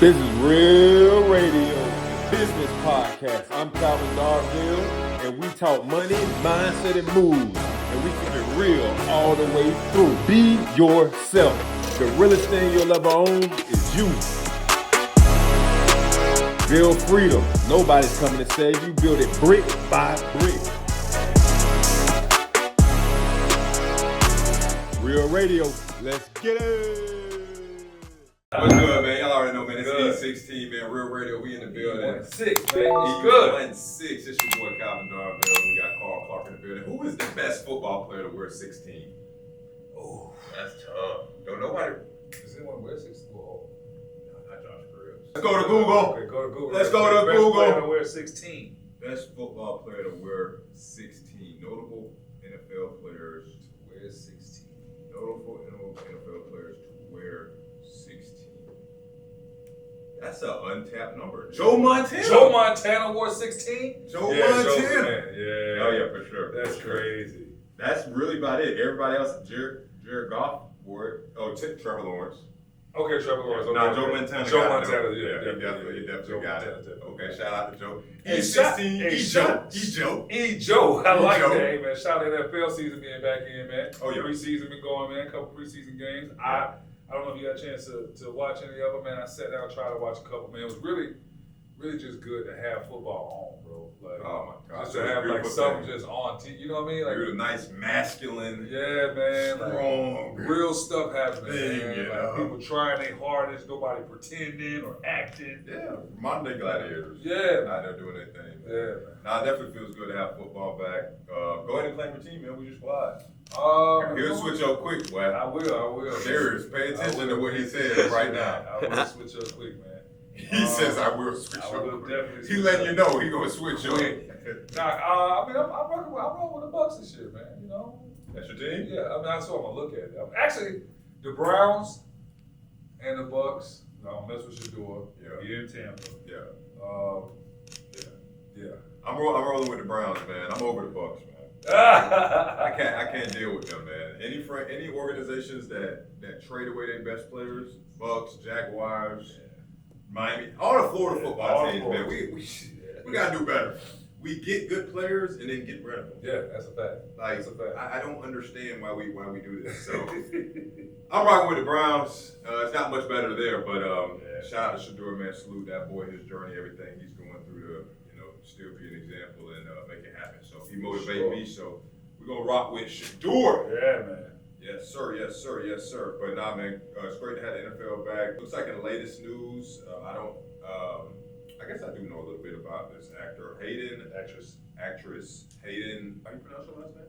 This is Real Radio Business Podcast. I'm Calvin Darville, and we talk money, mindset, and moves. And we keep it real all the way through. Be yourself. The realest thing you'll ever own is you. Build freedom. Nobody's coming to save you. Build it brick by brick. Real Radio. Let's get it. What's good, man? Y'all already know, man. It's E16, man. Real Radio. We in the building. 1-6, man. What's good? 1-6. It's your boy Calvin Darville. We got Carl Clark in the building. Who is the best football player to wear 16? Oh, That's tough. Don't nobody. does anyone wear 16? Oh, No, not Josh Gribbs. Let's go to Google. okay, go to Google. Let's go to Best Google. player to wear 16. Best football player to wear 16. Notable NFL players to wear 16. Notable NFL players to wear 16. That's an untapped number. Joe Montana. Joe Montana wore 16? Joe Yeah, Montana. Yeah. Oh yeah, for sure. That's for sure. crazy. That's really about it. Everybody else, Jared Goff wore it. Oh, Trevor Lawrence. Okay, Trevor Lawrence. Okay, Nah, Joe okay. Montana. Joe got it, Montana, though. yeah. He definitely Joe got Montana, it. definitely. Okay, shout out to Joe. Hey, E16, Joe. E Joe, I like Joe. that. Hey, man, shout out to NFL season being back in, man. Oh, yeah. Preseason been going, man. A couple preseason games. Yeah. I don't know if you got a chance to watch any of them, man. I sat down and tried to watch a couple, man. It was really just good to have football on, bro. Like, Oh my God. just to have like something just on TV. You know what I mean? Like, You're a nice masculine, yeah, man. Like, strong, real stuff happening, thing, man. you Like, know? people trying their hardest, nobody pretending or acting. yeah, modern day gladiators. Yeah, Out there doing their thing. Man. yeah, man. Nah, it definitely feels good to have football back. Go ahead and claim your team, man. We just squad. He'll switch up quick, boy. I will. Serious. Pay attention to what he says right now. I will switch up quick, man. He says I will switch I will up. definitely He switch letting up. you know he gonna switch up. Nah, I mean, I'm rolling with the Bucks this year, man. You know. That's your team? Yeah, I mean, that's what I'm gonna look at it. Actually, the Browns and the Bucks. No, mess with your door. Yeah. You're in Tampa. Yeah. Yeah. I'm rolling with the Browns, man. I'm over the Bucks, man. I can't deal with them, man. Any organizations that trade away their best players, Bucks, Jaguars, Miami, all the Florida football teams, man. We gotta do better. We get good players and then get rid of them. Yeah, that's a fact. Like, That's a fact. I don't understand why we do this. So I'm rocking with the Browns. It's not much better there, but shout out to Shador, man. Salute that boy, his journey, everything he's going through to, still be an example and make it happen. So he motivated me. So we're gonna rock with Shador. Yeah, man. Yes, sir. Yes, sir. Yes, sir. But nah, man, it's great to have the NFL back. Looks like in the latest news, I guess I do know a little bit about this actor, actress Hayden. How do you pronounce her last name?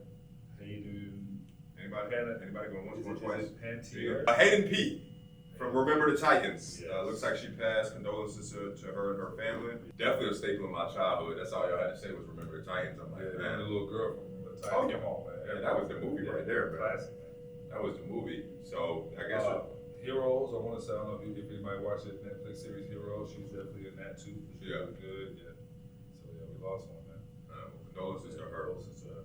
Anybody going once or twice? Pantier. Hayden P. from Remember the Titans. Yes. Looks like she passed. Condolences to her and her family. Definitely a staple in my childhood. That's all y'all had to say was Remember the Titans. I'm like, Man, the little girl from the Oh, Titans. yeah. Come on, man. Yeah, that was the movie right there, man. Classic, man. that was the movie. So I guess Heroes, I want to say, I don't know if anybody watched that Netflix series Heroes. She's definitely in that too. She's Yeah. really good. Yeah. So yeah, we lost one, man. condolences to her. Condolences to her.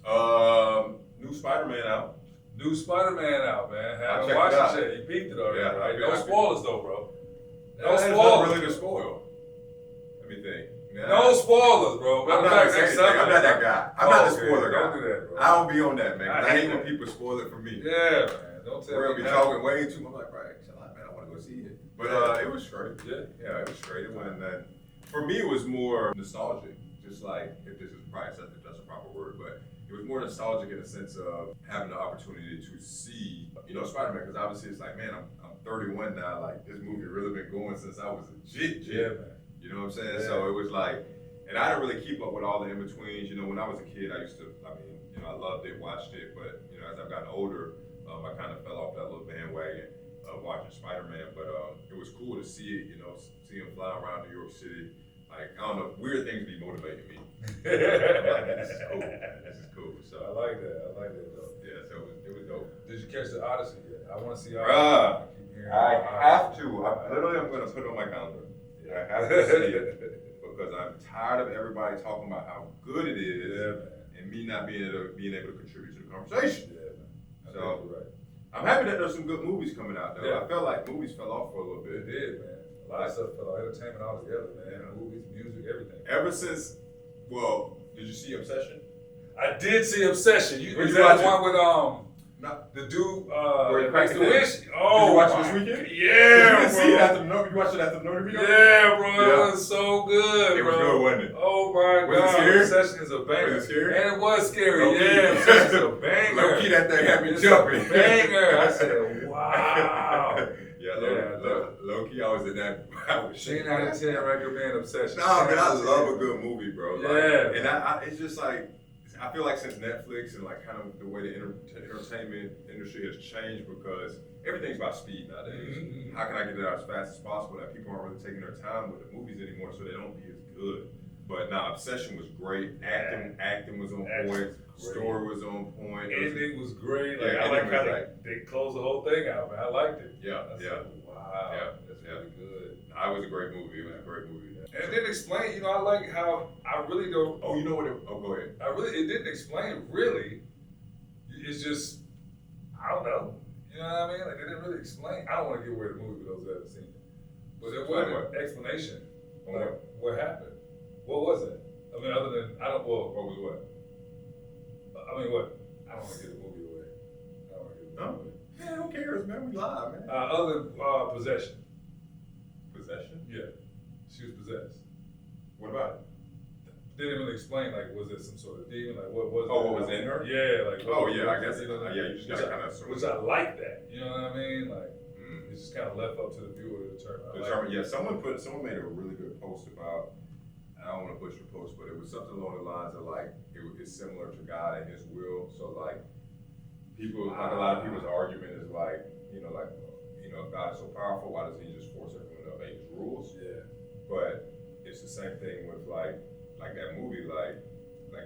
Yeah. New Spider-Man out. New Spider-Man out, man. I Haven't checked watched it out. it yet. You peeked it already, Yeah, right? I No did. spoilers though, bro. No That's spoilers. not really to spoil. Let me think. No spoilers, bro. I'm not that guy. I'm not the spoiler guy. Don't do that, bro. I don't be on that, man. 'Cause I hate when that. people spoil it for me. Yeah, man. Don't tell We're me. gonna be talking way too much. I'm like, right, chill out, man. I want to go see it. But it was great. Yeah. It was great. It wasn't that. For me, it was more nostalgic. Just like, if this is probably if that's a proper word, but it was more nostalgic in the sense of having the opportunity to see, Spider-Man. Because obviously, it's like, man, I'm 31 now. Like, this movie really been going since I was a jit. Yeah, man. You know what I'm saying? Yeah. So it was like, and I didn't really keep up with all the in-betweens. When I was a kid, I loved it, watched it, but, as I've gotten older, I kind of fell off that little bandwagon of watching Spider-Man. But it was cool to see it, see him fly around New York City. Like, I don't know, weird things be motivating me. This is cool. This is cool. I So, like that. Though. yeah, so it was dope. Did you catch the Odyssey yet? I want to see Bruh, Odyssey. keep hearing I about have Odyssey. to. I'm going to put it on my calendar. I have to see it. Because I'm tired of everybody talking about how good it is, Yeah, man. and me not being able to contribute to the conversation. Yeah, man. I So- think you're right. I'm happy that there's some good movies coming out though. Yeah. I felt like movies fell off for a little It bit. did, man. A lot of stuff fell out. Entertainment all together, man. Movies, music, everything. Ever since, well, did you see Obsession? I did see Obsession. Where'd Is you that watch the one it? with No. the dude Where he that makes the cracked wish? it. Oh, Did you watch it my- this weekend? Yeah, You didn't see it bro. after the you watched it after the Notre Dame? Yeah, bro. Yeah. It was so good, It was bro. good, wasn't it? Oh my Was it God. scary? Obsession is a banger. Was it scary? And it was scary. Low-key. Yeah, Obsession is a banger. Low key, that thing had me It's jumping. a banger. I said, wow. Yeah, low key, I was in that. I was 10 shaking. out of 10 recommend Obsession. Nah, man, I 10 out of love 10. a good movie, bro. Like, Yeah. and it's just like, I feel like since Netflix and like kind of the way the entertainment industry has changed because everything's about speed nowadays. Mhm. How can I get it out as fast as possible? That people aren't really taking their time with the movies anymore, so they don't be as good. But nah, Obsession was great. Acting was on Acting point. was great. Story was on point. Ending was great. Like, Yeah, I like ending how was like- they closed the whole thing out, man. I liked it. Yeah, I yeah. said, wow. Yeah, That's yeah. really good. Nah, it was a great movie. It was a great movie. And it didn't explain, I like how I really don't. Oh, you know what? Go ahead. It didn't explain really. It's just, I don't know. You know what I mean? Like, they didn't really explain. I don't want to give away the movie for those that haven't seen it. But there Explain wasn't an explanation. On Like, what happened? What was it? I mean, other than, what was what? I mean, what? I don't want to give the movie away. I don't want to give the No. movie away. Man, who cares, man? We live, man. Other than possession. Possession? Yeah. She was possessed. What about it? They didn't really explain, like, was it some sort of demon? Like, what was it? Oh, what was in her? Yeah, like. Oh, what yeah, I guess. you know, Yeah, you just gotta kind of assume. Which I like that. You know what I mean? Like, Mm. it's just kind of left up to the viewer to determine. I like Determine, it. yeah, someone made a really good post about, I don't want to butcher the post, but it was something along the lines of like, it's similar to God and his will. So like, people, like a lot of people's argument is like, if God is so powerful, why doesn't he just force everyone to obey his rules? Yeah. But it's the same thing with like that movie, like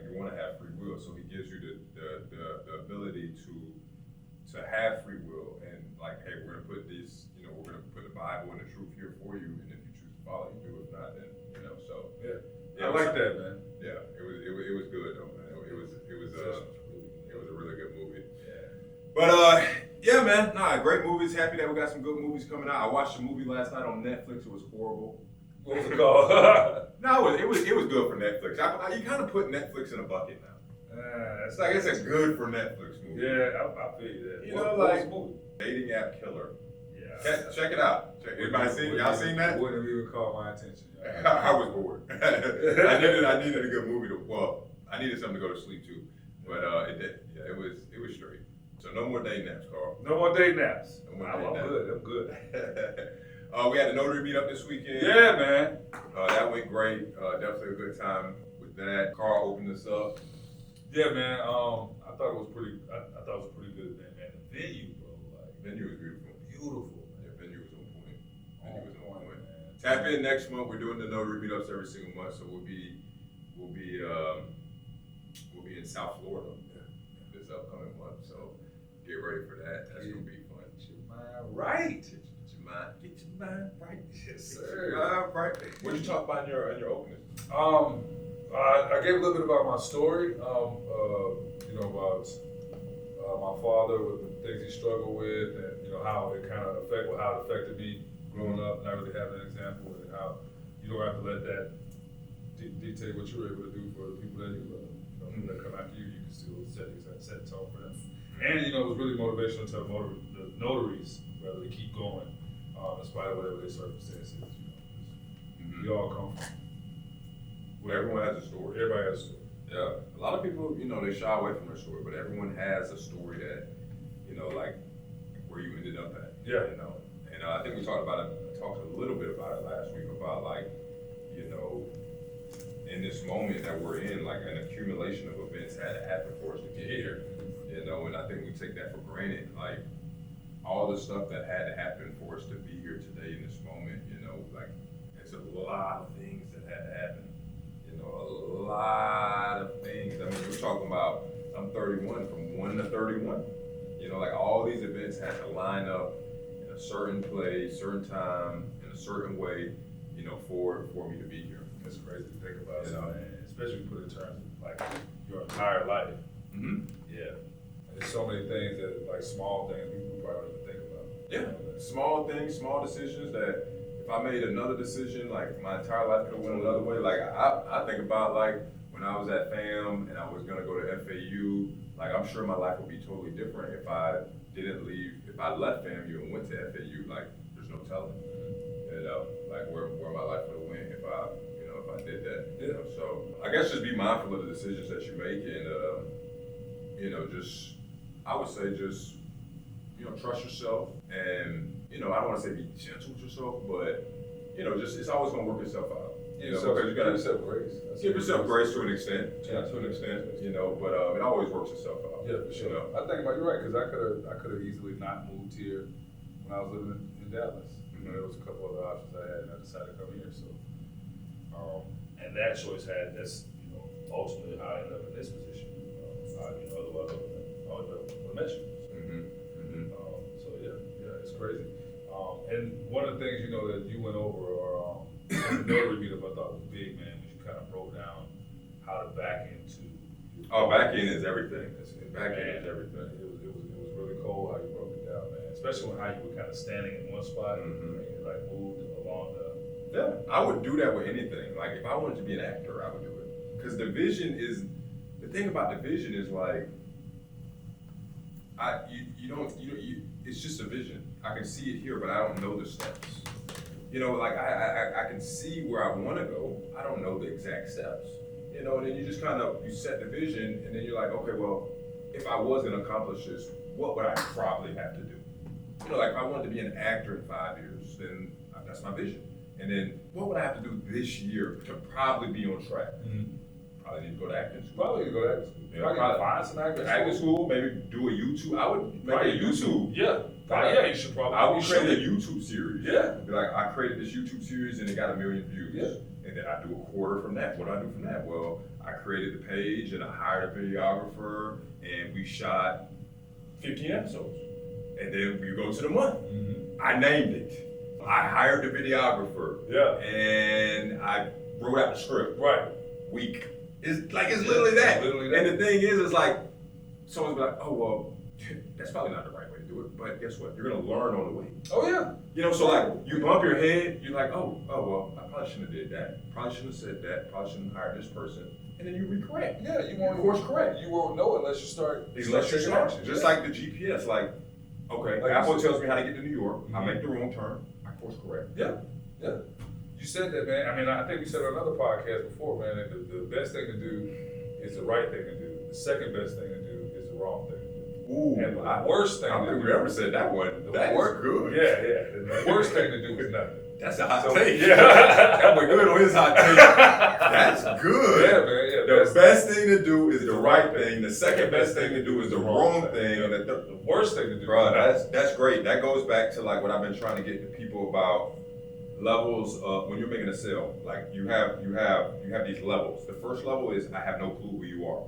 you want to have free will, so he gives you the ability to have free will, and like, hey, we're gonna put these, we're gonna put the Bible and the truth here for you, and if you choose to follow, you do. If not, then so I like that, man. Yeah, it was good though, man. It was a really good movie. Yeah. But yeah, man, great movies. Happy that we got some good movies coming out. I watched a movie last night on Netflix. It was horrible. What was it called? No, it was good for Netflix. You kind of put Netflix in a bucket now. It's like it's a good for Netflix movie. Yeah, I feel you that. What was the movie? Dating app killer. Yeah. Check it out. Everybody seen? Y'all seen that? Wouldn't have even caught my attention. I was bored. I needed a good movie I needed something to go to sleep to, but it did. Yeah, it was straight. So no more day naps, Carl. No more day naps. No more I'm day naps. good. I'm good. We had the Notary meet up this weekend. Yeah, man. That went great. Definitely a good time with that. Carl opened us up. Yeah, man. I thought it was pretty. I thought it was a pretty good event, man. The venue, bro. Like, Venue was beautiful. beautiful. Yeah, venue was on point. Venue was on point. Man. Tap in next month. We're doing the Notary meetups every single month, so we'll be in South Florida this upcoming month. So get ready for that. That's gonna be fun. Get your mind right. Get your mind right. Yes, Get sir. your mind right. What did you talk about in your opening? I gave a little bit about my story. About my father, with the things he struggled with, and how it kind of affected me growing up, not really having an example, and how you don't have to let that dictate what you're able to do for the people that you love. People that come after you, you can still set the tone for them. And it was really motivational to tell the notaries rather to keep going, in spite of whatever their circumstances. We all come from. Everyone has a story. Everybody has a story. Yeah, a lot of people, they shy away from their story, but everyone has a story that, like where you ended up at. Yeah. And I think we talked a little bit about it last week about in this moment that we're in, like an accumulation of events had to happen for us to get here, and I think we take that for granted, like all the stuff that had to happen for us to be here today in this moment, like it's a lot of things that had to happen. A lot of things. I mean, you're talking about, I'm 31, from 1 to 31. Like all these events had to line up in a certain place, certain time, in a certain way, for me to be here. It's crazy to think about, man. Especially put in terms of like your entire life. Mm-hmm. Yeah. And there's so many things that, like small things, people probably don't even think about. Yeah. Small things, small decisions that if if I made another decision, like my entire life could have went another way. Like I think about like when I was at FAM and I was gonna go to FAU. Like I'm sure my life would be totally different if I didn't leave. If I left FAMU and went to FAU, like there's no telling. You know, like where my life would have went if I did that. You know, so I guess just be mindful of the decisions that you make and just I would say just trust yourself and I don't want to say be gentle with yourself, but just it's always gonna work itself out. Because you gotta give yourself grace. Give yourself grace to an extent. To an extent, but it always works itself out. Yeah, for sure. I think about you're right because I could have easily not moved here when I was living in Dallas. There was a couple other options I had, and I decided to come here. So, and that choice that's ultimately how I ended up in this position. Otherwise I would have met you. So yeah, it's crazy. And one of the things that you went over, or the notary meetup I thought was big, man, was you kind of broke down how to back into. Back end is everything. Back end is everything. It was really cool how you broke it down, man. Especially when how you were kind of standing in one spot and you like moved along the. Yeah, I would do that with anything. Like if I wanted to be an actor, I would do it. Because the thing about the vision is like, it's just a vision. I can see it here, but I don't know the steps. Like I can see where I want to go. I don't know the exact steps. And then you just you set the vision, and then you're like, okay, well, if I was going to accomplish this, what would I probably have to do? Like if I wanted to be an actor in 5 years, then that's my vision. And then what would I have to do this year to probably be on track? Probably need to go to acting school. Probably need to go to acting school. Probably find some acting school. Maybe do a YouTube. I would make a YouTube. Yeah. You should probably. I would create a YouTube series. Yeah. Be like, I created this YouTube series and it got 1 million views. Yeah. And then I do a quarter from that. What do I do from that? Well, I created the page and I hired a videographer and we shot 15 episodes. And then we go to the month. I named it. I hired the videographer. Yeah. And I wrote out the script. Right. Week. It's literally that. Literally that. And the thing is like, someone's be like, oh, well, that's probably not the right way to do it. But guess what? You're going to learn on the way. Oh, yeah. So like, you bump your head, you're like, oh, well, I probably shouldn't have did that. Probably shouldn't have said that. Probably shouldn't have hired this person. And then you recorrect. Yeah, you won't course correct. You won't know unless you start. Action. Just like the GPS, like, okay, like Apple tells me how to get to New York. I make the wrong turn. I course correct. Yeah. You said that, man. I mean, I think we said on another podcast before, man, that the best thing to do is the right thing to do. The second best thing to do is the wrong thing to do. Ooh, and the worst thing I don't think we ever said that one. That is good. Yeah. The worst thing to do is nothing. That's a hot take. Yeah. That was good on his hot take. That's good. Yeah, man. Yeah, the best thing to do is the right thing. The second best thing to do is the wrong thing. And the worst thing to do. Bro, that's great. That goes back to like what I've been trying to get to people about levels of when you're making a sale. Like you have these levels. The first level is I have no clue who you are.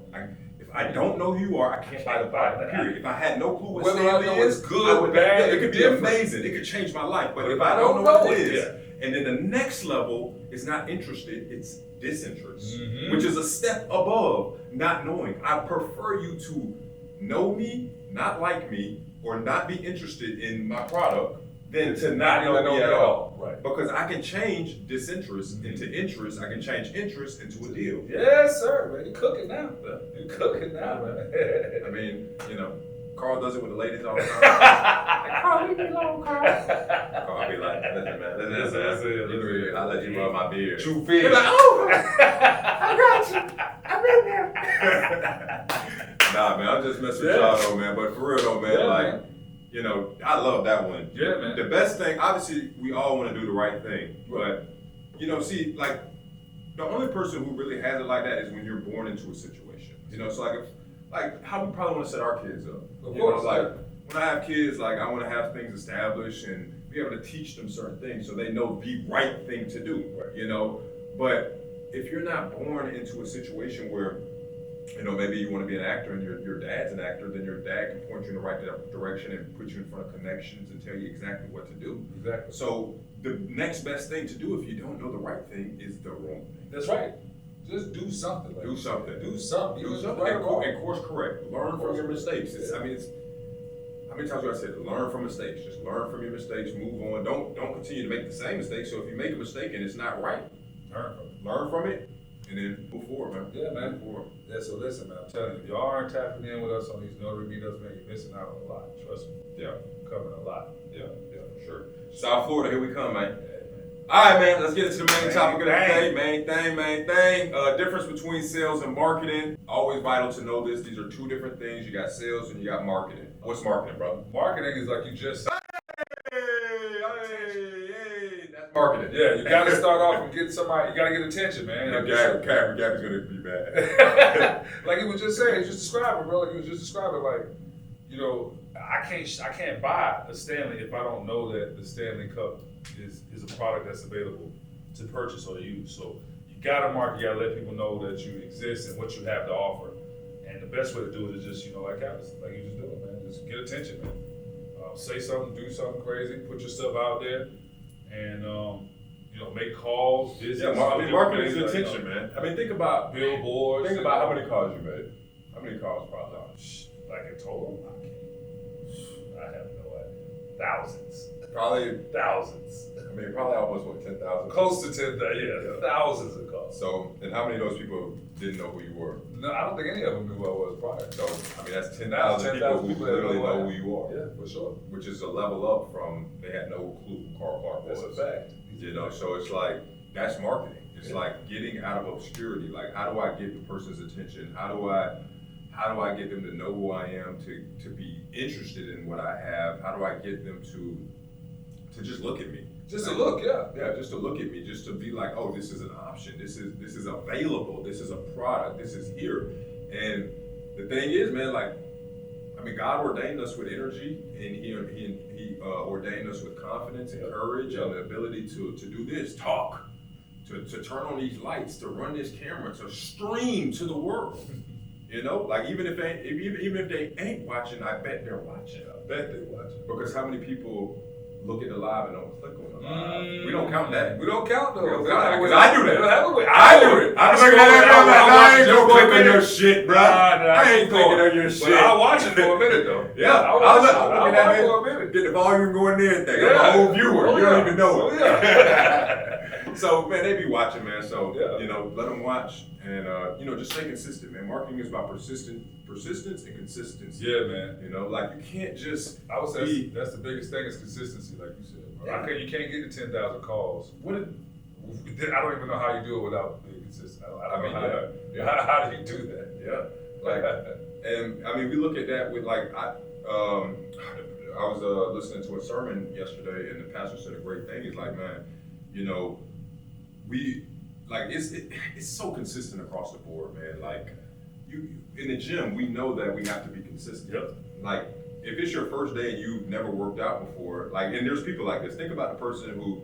If I don't know who you are, I can't buy the product. Period. If I had no clue what Stanley is, good, bad, it could be amazing. It could change my life. But if I don't know what it is, and then the next level is not interested, it's disinterest, which is a step above not knowing. I prefer you to know me, not like me, or not be interested in my product than to not know me at all. Right. Because I can change disinterest into interest. I can change interest into a deal. Yes, sir, man. You're cooking now. You're cooking now, man. I mean, Carl does it with the ladies all the time. Like, Carl, leave me alone, Carl. Carl be like, listen, man. I'll let you rub my beard. True fear. You're like, oh, I got you. I've been there. Nah, man, I'm just messing with y'all, though, man. But for real, though, man, man. I love that one. Yeah, man. The best thing, obviously, we all want to do the right thing. But, see, like, the only person who really has it like that is when you're born into a situation. So, like how we probably want to set our kids up. Of course. When I have kids, like, I want to have things established and be able to teach them certain things so they know the right thing to do, But if you're not born into a situation where maybe you want to be an actor and your dad's an actor, then your dad can point you in the right direction and put you in front of connections and tell you exactly what to do. Exactly. So the next best thing to do if you don't know the right thing is the wrong thing. That's right. Just do something. Do something. Do something. And course correct. Learn from your mistakes. how many times do I say learn from mistakes? Just learn from your mistakes, move on. Don't continue to make the same mistake. So if you make a mistake and it's not right, learn from it, and then move forward, man. Yeah, man. Move forward. Yeah, so listen, man, I'm telling you, if y'all aren't tapping in with us on these notary meetups, man, you're missing out on a lot. Trust me. Yeah, We're covering a lot. yeah, for sure. South Florida, here we come, man. Yeah, man. All right, man, let's get into the main topic of the day. Main thing. Difference between sales and marketing. Always vital to know this. These are two different things. You got sales and you got marketing. What's marketing, brother? Marketing is like you just Hey, that's marketing. yeah, you got to start off and get somebody. You got to get attention, man. Like Gabby's gonna be bad. like he was just saying, he was just describing, bro. Like he was just describing, like, you know, I can't buy a Stanley if I don't know that the Stanley Cup is a product that's available to purchase or use. So you gotta market, you gotta let people know that you exist and what you have to offer. And the best way to do it is just, you know, like you just doing, man. Just get attention, man. Say something, do something crazy, put yourself out there, and you know, make calls, visit. Marketing is attention, man. I mean, think about billboards. Think about how many calls you made. How many calls, probably? Like in total, I have no idea. Thousands. Probably. Thousands. I mean, probably almost 10,000. Close to 10,000. Yeah, thousands of calls. So, and how many of those people didn't know who you were? No, I don't think any of them knew who I was prior. So, I mean, that's 10,000 10,000 people who that literally know know who you are. Yeah, for sure. Which is a level up from they had no clue who Carl Clark was. That's a fact. You know, so it's like, that's marketing. It's like getting out of obscurity. Like, how do I get the person's attention? How do I get them to know who I am, to be interested in what I have? How do I get them to just look at me? Just to look, yeah. Yeah, just to look at me, just to be like, oh, this is an option. This is available. This is a product. This is here. And the thing is, man, like, I mean, God ordained us with energy, and He ordained us with confidence and courage and the ability to do this, talk, to turn on these lights, to run this camera, to stream to the world. You know, like even if they ain't watching, I bet they're watching. I bet they're watching. Because how many people look at the live and don't click on the live? We don't count that. We don't count those. Because I do that. I do it. I'm looking at that. I ain't gonna click on your shit, bro. I ain't clicking on your shit. But I'll watch it for a minute though. Yeah, I'll watch it for a minute. Get the volume going there and thing. I'm a whole viewer. You don't even know it. Yeah. So man, they be watching, man. So yeah. you know, let them watch, and you know, just stay consistent, man. Marketing is about persistence and consistency. Yeah, man. You know, like you can't just. I would say that's the biggest thing is consistency, like you said. Bro. Yeah. You can't get to 10,000 calls. I don't even know how you do it without being consistent. I don't know how do you do that? Yeah. Like, and I mean, we look at that with like I was listening to a sermon yesterday, and the pastor said a great thing. He's like, man, you know, we like it's so consistent across the board, man. Like you in the gym, we know that we have to be consistent. Yep. Like if it's your first day and you've never worked out before, like, and there's people like this. Think about the person who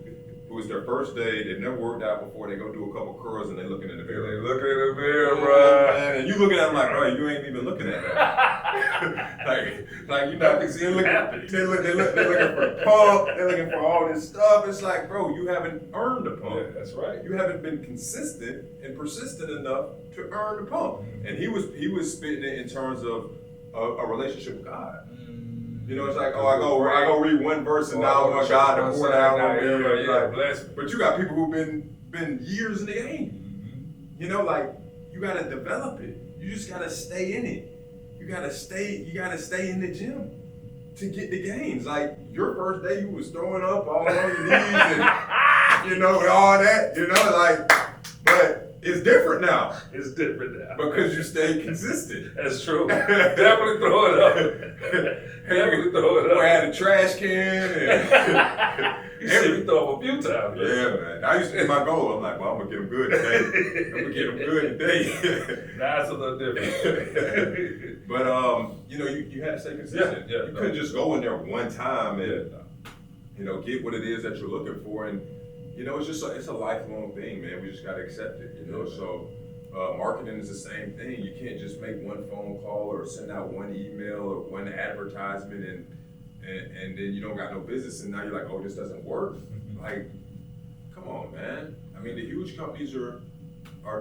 it's their first day, they've never worked out before, they go do a couple curls and they're looking in the mirror. They looking in the mirror, bro. And you looking at them like, bro, you ain't even looking at that. like you know, they're looking for pump, they're looking for all this stuff. It's like, bro, you haven't earned the pump. Yeah, that's right. You haven't been consistent and persistent enough to earn the pump. And he was spitting it in terms of a relationship with God. You know, it's like, oh, I go read one verse and now I want God to pour down on me. Yeah, bless me. But you got people who've been years in the game. You know, like you gotta develop it. You just gotta stay in it. You gotta stay in the gym to get the gains. Like your first day, you was throwing up all on your knees and you know, and all that. You know, like, but it's different now. It's different now. Because you stay consistent. That's true. Definitely throw it up. Definitely throw it up. We had a trash can and you see me throw up a few times. Yeah, man. I used to hit my goal. I'm like, well, I'm gonna get them good today. Now it's a little different. But you know, you had to stay consistent. Yeah, you couldn't just go in there one time and you know, get what it is that you're looking for. And you know, it's a lifelong thing, man. We just gotta accept it. You know, so marketing is the same thing. You can't just make one phone call or send out one email or one advertisement and then you don't got no business, and now you're like, oh, this doesn't work. Like, come on, man. I mean, the huge companies are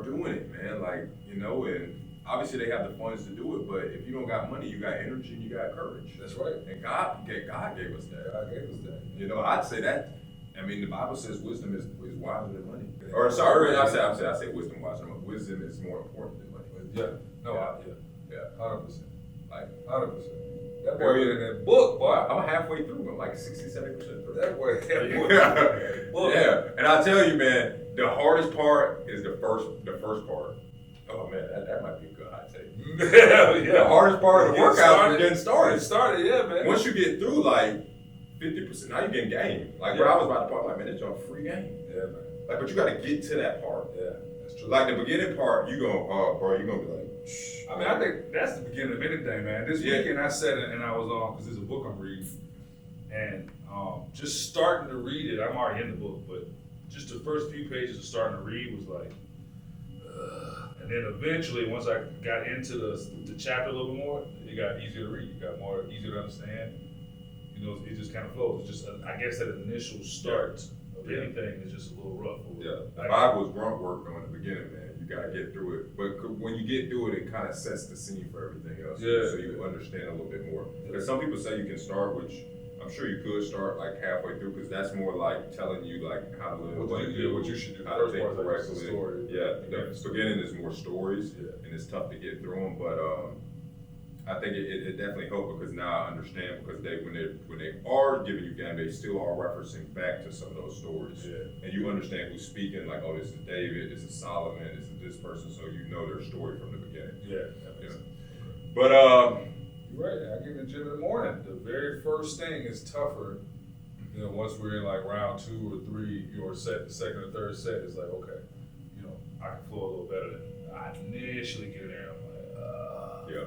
doing it, man. Like, you know, and obviously they have the funds to do it, but if you don't got money, you got energy and you got courage. That's right. And God gave us that. God gave us that. You know, I'd say that. I mean, the Bible says wisdom is wiser than money. Or sorry, I say wisdom wiser. Wisdom is more important than money. Yeah. No. Yeah. 100%. Like 100%. That boy in that book, boy. I'm halfway through. I'm like 60-70% through. That boy. Yeah. And I tell you, man, the hardest part is the first part. Oh man, that might be a good hot take. Yeah. The hardest part of the workout is getting started. Get started, yeah, man. Once you get through like 50%, now you're getting game. Like where I was about to part, like man, it's a free game. Yeah, man. Like, but you got to get to that part. Yeah, that's true. Like the beginning part, you gonna, bro, you gonna be like. I mean, I think that's the beginning of anything, man. This weekend I sat and I was on, because there's a book I'm reading, and just starting to read it, I'm already in the book, but just the first few pages of starting to read was like, and then eventually, once I got into the chapter a little bit more, it got easier to read, it got more easier to understand. You know, it just kind of flows. It's just, I guess that initial start of anything is just a little rough. The Bible is grunt work though in the beginning, man. You gotta get through it, but when you get through it, it kind of sets the scene for everything else. Yeah. So you understand a little bit more. Because some people say you can start, which I'm sure you could start like halfway through, because that's more like telling you like how to live, what you should do. how to First think part's like correctly. just a story. Yeah. The beginning is more stories, and it's tough to get through them, but I think it definitely helped because now I understand, because when they are giving you game, they still are referencing back to some of those stories. Yeah. And you understand who's speaking, like, oh, this is David, this is Solomon, this is this person, so you know their story from the beginning. Yeah, that makes sense. But You're right. I get in the gym in the morning. The very first thing is tougher. You know, once we're in like round 2 or 3, your set, the second or third set is like, okay, you know, I can flow a little better than I initially get in there. I'm like, yeah.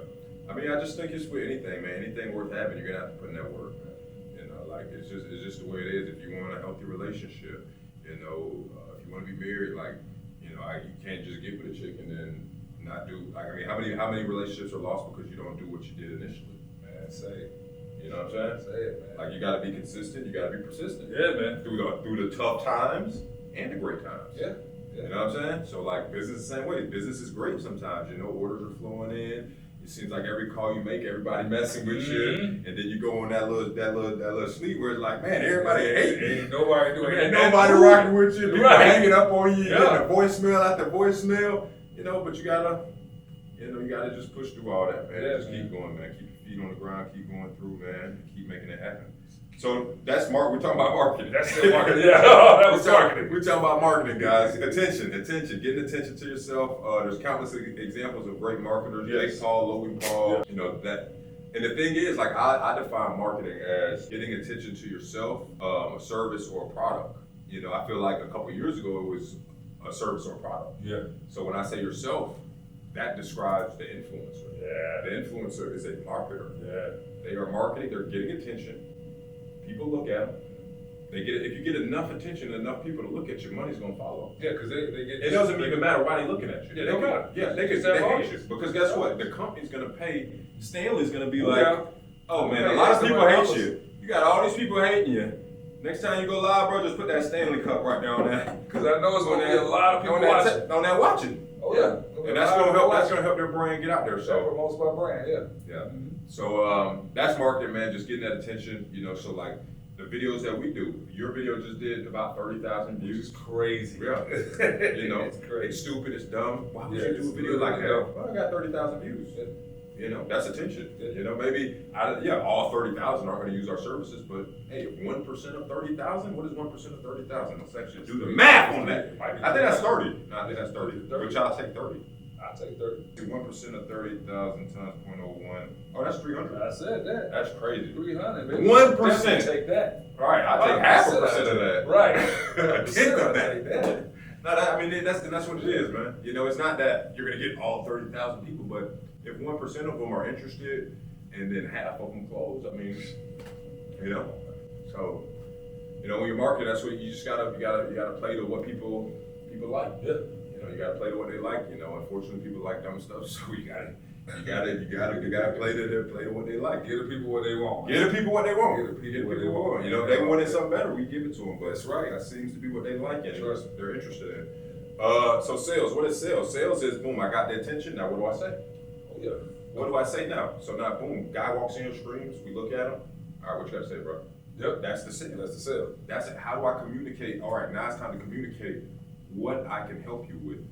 I mean, I just think it's with anything, man. Anything worth having, you're gonna have to put in that work, man. You know, like it's just the way it is. If you want a healthy relationship, you know, if you want to be married, like, you know, you can't just get with a chick and then not do. Like, I mean, how many relationships are lost because you don't do what you did initially? man, say it. You know what I'm saying? Say it, man. Like, you gotta be consistent. You gotta be persistent. Yeah, man. Through the tough times and the great times. Yeah. You know what I'm saying? So like business the same way. Business is great sometimes. You know, orders are flowing in. It seems like every call you make, everybody messing with you, and then you go on that little sleep where it's like, man, everybody hating you. Ain't nobody doing Ain't nothing. nobody rocking with you. People Right. hanging up on you. Yeah. Getting the voicemail after voicemail. You know, but you gotta just push through all that, man. Yeah, Just man. keep going, man. Keep your feet on the ground. Keep going through, man. And keep making it happen. So that's We're talking about marketing. That's the marketing. Yeah, that was marketing. We're talking about marketing, guys. Attention. Getting attention to yourself. There's countless examples of great marketers. Yes. Jake Paul, Logan Paul. Yeah. You know that. And the thing is, like, I define marketing as getting attention to yourself, a service or a product. You know, I feel like a couple years ago it was a service or a product. Yeah. So when I say yourself, that describes the influencer. Yeah. The influencer is a marketer. Yeah. They are marketing. They're getting attention. People look at them. They get it. If you get enough attention, enough people to look at you, money's gonna follow. Yeah, because they get. It doesn't even matter why they're looking at you. Yeah, they can, matter. yeah, they Just can. have They hate audience. you because guess what? The company's gonna pay. Stanley's gonna be like, Yeah. oh man, Okay, a lot of that's people the hate right you. You got all these people hating you. Next time you go live, bro, just put that Stanley cup right there on that. Because I know it's going to be a lot of people watching. On that watching. Oh, yeah. And that's gonna help. That's gonna help their brand get out there. That So promotes my brand, yeah. yeah. So that's marketing, man. Just getting that attention. You know, so like the videos that we do. Your video just did about 30,000 views. It's crazy. Yeah. You know, it's crazy. it's stupid, it's dumb. Why would Yeah, you do a it's video like that? dumb. Well, I got 30,000 views. You know, that's attention. You know, maybe, all 30,000 aren't going to use our services, but hey, if 1% of 30,000, what is 1% of 30,000? Let's actually do the math on that. I think that's 30. No, I think that's 30. Which I'll take 30. I'll take 30. 1% of 30,000 times 0.01. Oh, that's 300. I said that. That's crazy. 300, baby. 1%. Definitely take that. All right, I'll take half a percent of that. Right. A tenth I'll of take that. that. No, I mean, that's what it is, man. You know, it's not that you're going to get all 30,000 people, but if 1% of them are interested and then half of them close, I mean, you know. So, you know, when you market, that's what you just gotta play to what people like. Yeah. You know, you gotta play to what they like. You know, unfortunately, people like dumb stuff, so you gotta play to what they like. Give the people what they want. Give the people what they want. Give the people what they want. You know, if they wanted something better, we give it to them. But That's right. That seems to be what they like, and Trust me. they're interested in. So sales, what is sales? Sales is boom, I got the attention, now what do I say? Oh yeah. What do I say now? So now boom, guy walks in, screams, we look at him. All right, what you gotta say, bro? Yep. That's the sale. That's the sale. That's it. How do I communicate? All right, now it's time to communicate what I can help you with.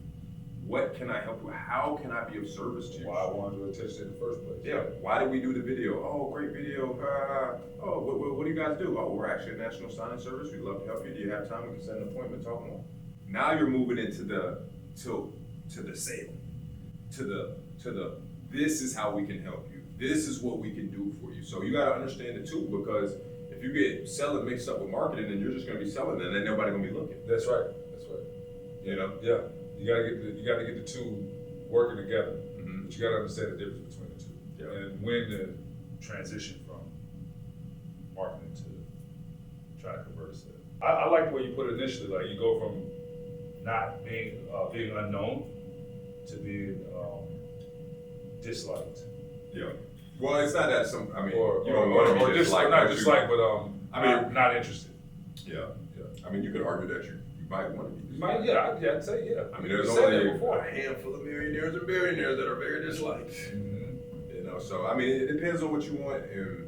What can I help you with? How can I be of service to you? Why I wanted your attention in the first place. Yeah. Why did we do the video? Oh, great video. Oh, what do you guys do? Oh, we're actually a national signing service. We'd love to help you. Do you have time? We can set an appointment, talk more. Now you're moving into the to the sale. To the this is how we can help you. This is what we can do for you. So you gotta understand it too, because if you get selling mixed up with marketing, then you're just gonna be selling, and then nobody gonna be looking. That's right. That's right. You know? Yeah. You gotta get the two working together. Mm-hmm. But you gotta understand the difference between the two. Yeah. And when to Transition from marketing to trying to convert a sale. I like the way you put it initially. Like you go from not being unknown to being disliked. Yeah. Well, it's not that some. I mean, or you don't want to be disliked. not disliked, but I mean, Not interested. yeah. I mean, you could argue that you might want to be. you might, yeah, I'd say yeah. I mean, there's You said that only before. a handful of millionaires and billionaires that are very disliked. Mhm. You know, so I mean, it depends on what you want, and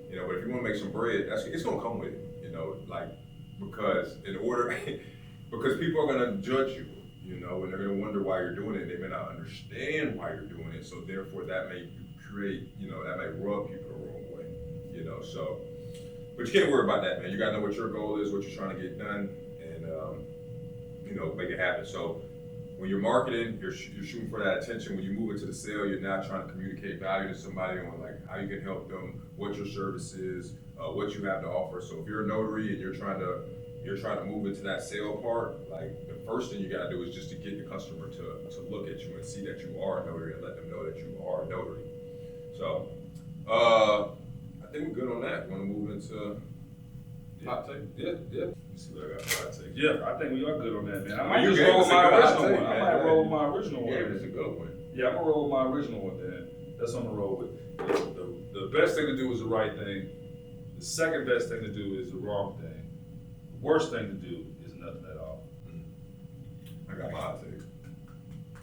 you know, but if you want to make some bread, it's gonna come with it. You know, like because in order, because people are gonna judge you. You know, and they're gonna wonder why you're doing it. They may not understand why you're doing it, so therefore that may create, you know, that may rub people the wrong way. You know, so. But you can't worry about that, man. You gotta know what your goal is, what you're trying to get done, and you know, make it happen. So when you're marketing, you're shooting for that attention. When you move into the sale, you're now trying to communicate value to somebody on like how you can help them, what your service is, what you have to offer. So if you're a notary and you're trying to move into that sale part, like the first thing you gotta do is just to get the customer to look at you and see that you are a notary and let them know that you are a notary. So I think we're good on that. Want to move into hot take? Yeah. Let me see what I got for hot take. Yeah, I think we are good on that, man. I might You just gave roll us with a my good hot original take, one. I man. might roll with my original one. Yeah, it's a good one. Yeah, I'm gonna roll with my original one then. That's on the roll with. The best thing to do is the right thing. The second best thing to do is the wrong thing. The worst thing to do is nothing at all. I got my hot take.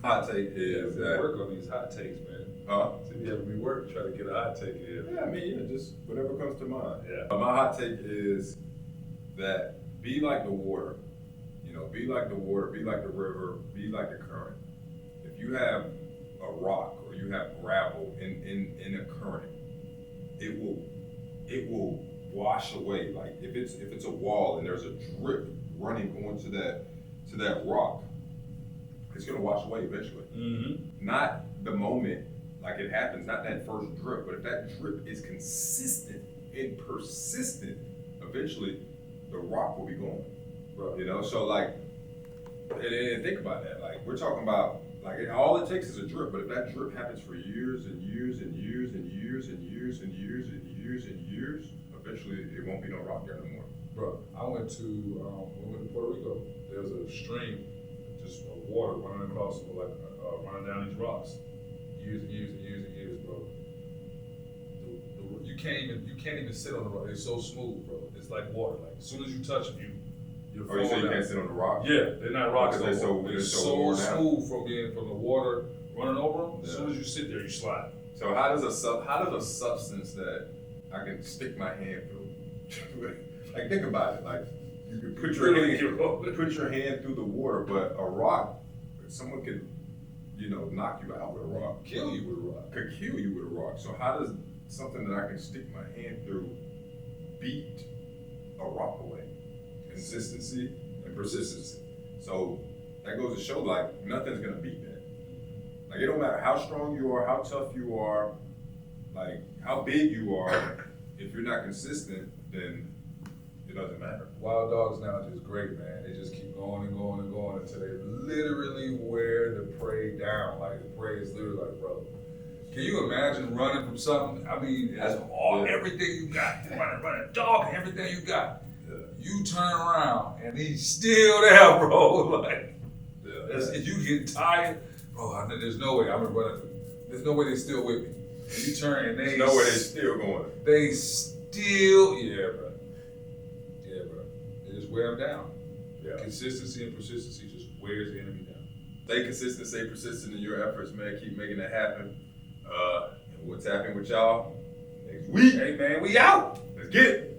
Hot take is that. Work on these hot takes, man. Huh? So you having me work, try to get a hot take in. Yeah, I mean, yeah, just whatever comes to mind. Yeah. My hot take is that be like the water. You know, be like the water, be like the river, be like the current. If you have a rock or you have gravel in a current, it will wash away. Like if it's a wall and there's a drip running onto that rock, it's gonna wash away eventually. Mm-hmm. Not the moment like it happens, not that first drip, but if that drip is consistent and persistent, eventually the rock will be gone. Right. You know, so like, and think about that. Like we're talking about, like all it takes is a drip, but if that drip happens for years and years and years and years and years and years and years and years, eventually it won't be no rock there no more. Bro, I went to when we went to Puerto Rico. There was a stream, just water running across, like running down these rocks. Years and years and years and years, bro. You can't even sit on the rock. It's so smooth, bro. It's like water. Like as soon as you touch them, you're Or you say falling you down. can't sit on the rock? Yeah, they're not rocks. Because No more. they're It's so so worn out. smooth from the water running over them. As Yeah. soon as you sit there, you slide. So how does a substance that I can stick my hand through, like think about it, like you can put your hand through the water, but a rock, someone could, you know, knock you out with a rock, Kill you with a rock. could kill you with a rock. So how does something that I can stick my hand through beat a rock away? Consistency and persistency. So that goes to show like nothing's gonna beat that. Like it don't matter how strong you are, how tough you are, like how big you are, if you're not consistent, then it doesn't matter. Wild dogs now is great, man. They just keep going and going and going until they literally wear the prey down. Like the prey is literally like, bro, can you imagine running from something? I mean, that's everything you got. Running a dog and everything you got. Yeah. You turn around and he's still there, bro. Like, if you get tired, bro, there's no way I've been running. There's no way they're still with me. And you turn and There's no way they're still going. They still, yeah, bro. They just wear them down. Yeah. Consistency and persistency just wears the enemy down. Stay consistent, stay persistent in your efforts, man. Keep making it happen. And we'll tap in with y'all next week. Hey man, we out. Let's get it.